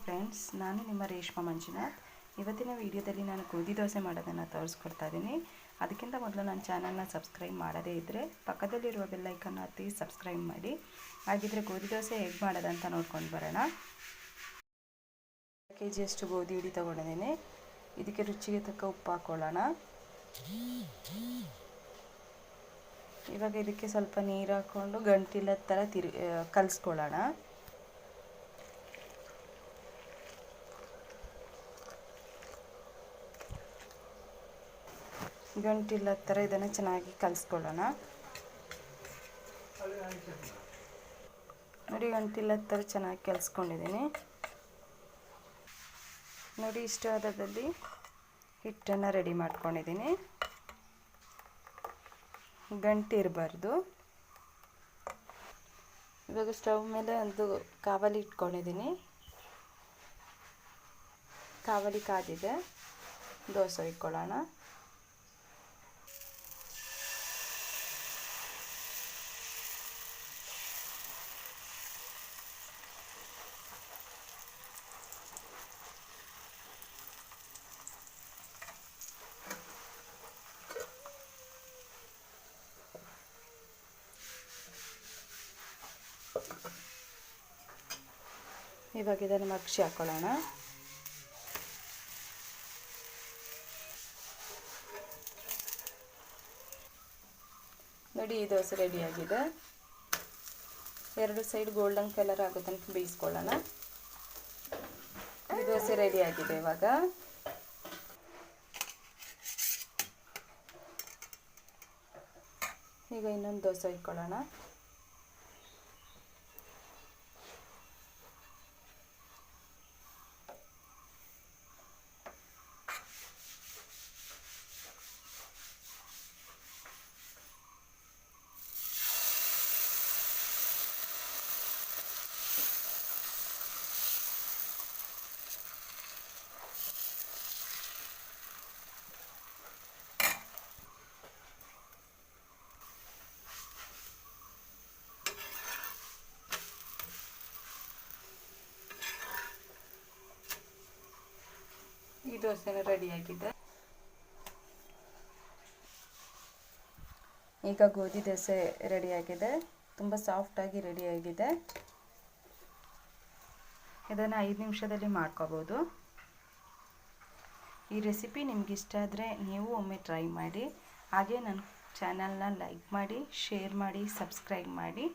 Friends, ನಾನು ನಿಮ್ಮ ರೇಷ್ಮಾ ಮಂಜುನಾಥ್. ಇವತ್ತಿನ ವಿಡಿಯೋದಲ್ಲಿ ನಾನು ಗೋಧಿ ದೋಸೆ ಮಾಡೋದನ್ನು ತೋರಿಸ್ಕೊಡ್ತಾ ಇದ್ದೀನಿ. ಅದಕ್ಕಿಂತ ಮೊದಲು ನನ್ನ ಚಾನಲ್ನ ಸಬ್ಸ್ಕ್ರೈಬ್ ಮಾಡದೇ ಇದ್ದರೆ ಪಕ್ಕದಲ್ಲಿರುವ ಬೆಲ್ ಐಕನ್ ಒತ್ತಿ ಸಬ್ಸ್ಕ್ರೈಬ್ ಮಾಡಿ. ಹಾಗಿದ್ರೆ ಗೋಧಿ ದೋಸೆ ಹೇಗೆ ಮಾಡೋದಂತ ನೋಡ್ಕೊಂಡು ಬರೋಣ. ಕೆಜಿಯಷ್ಟು ಗೋಧಿ ಹಿಡಿ ತೊಗೊಂಡಿದ್ದೀನಿ. ಇದಕ್ಕೆ ರುಚಿಗೆ ತಕ್ಕ ಉಪ್ಪು ಹಾಕ್ಕೊಳ್ಳೋಣ. ಇವಾಗ ಇದಕ್ಕೆ ಸ್ವಲ್ಪ ನೀರು ಹಾಕ್ಕೊಂಡು ಗಂಟಿಲ್ಲದ ಥರ ಕಲಿಸ್ಕೊಳ್ಳೋಣ. ಗಂಟಿಲ್ಲದ ಥರ ಇದನ್ನು ಚೆನ್ನಾಗಿ ಕಲಿಸ್ಕೊಳ್ಳೋಣ. ನೋಡಿ, ಗಂಟಿಲ್ಲದ ಥರ ಚೆನ್ನಾಗಿ ಕಲಿಸ್ಕೊಂಡಿದ್ದೀನಿ. ನೋಡಿ, ಇಷ್ಟು ಹದದಲ್ಲಿ ಹಿಟ್ಟನ್ನು ರೆಡಿ ಮಾಡ್ಕೊಂಡಿದ್ದೀನಿ. ಗಂಟು ಇರಬಾರ್ದು. ಇವಾಗ ಸ್ಟವ್ ಮೇಲೆ ಒಂದು ಕಾವಲಿ ಇಟ್ಕೊಂಡಿದ್ದೀನಿ. ಕಾವಲಿ ಕಾದಿದೆ. ದೋಸೆ ಇಟ್ಕೊಳ್ಳೋಣ. ಇವಾಗ ಇದನ್ನು ಮಗ್ಚಿ ಹಾಕ್ಕೊಳ್ಳೋಣ. ನೋಡಿ, ಈ ದೋಸೆ ರೆಡಿಯಾಗಿದೆ. ಎರಡು ಸೈಡ್ ಗೋಲ್ಡನ್ ಕಲರ್ ಆಗೋ ತನಕ ಬೇಯಿಸ್ಕೊಳ್ಳೋಣ. ಈ ದೋಸೆ ರೆಡಿಯಾಗಿದೆ. ಇವಾಗ ಇನ್ನೊಂದು ದೋಸೆ ಇಟ್ಕೊಳ್ಳೋಣ. ಈ ದೋಸೆ ರೆಡಿಯಾಗಿದೆ. ಈಗ ಗೋಧಿ ದೋಸೆ ರೆಡಿಯಾಗಿದೆ. ತುಂಬ ಸಾಫ್ಟಾಗಿ ರೆಡಿಯಾಗಿದೆ. ಇದನ್ನು 5 ನಿಮಿಷದಲ್ಲಿ ಮಾಡ್ಕೋಬೋದು. ಈ ರೆಸಿಪಿ ನಿಮ್ಗೆ ಇಷ್ಟ ಆದರೆ ನೀವು ಒಮ್ಮೆ ಟ್ರೈ ಮಾಡಿ. ಹಾಗೆ ನನ್ನ ಚಾನಲ್ನ ಲೈಕ್ ಮಾಡಿ, ಶೇರ್ ಮಾಡಿ, ಸಬ್ಸ್ಕ್ರೈಬ್ ಮಾಡಿ.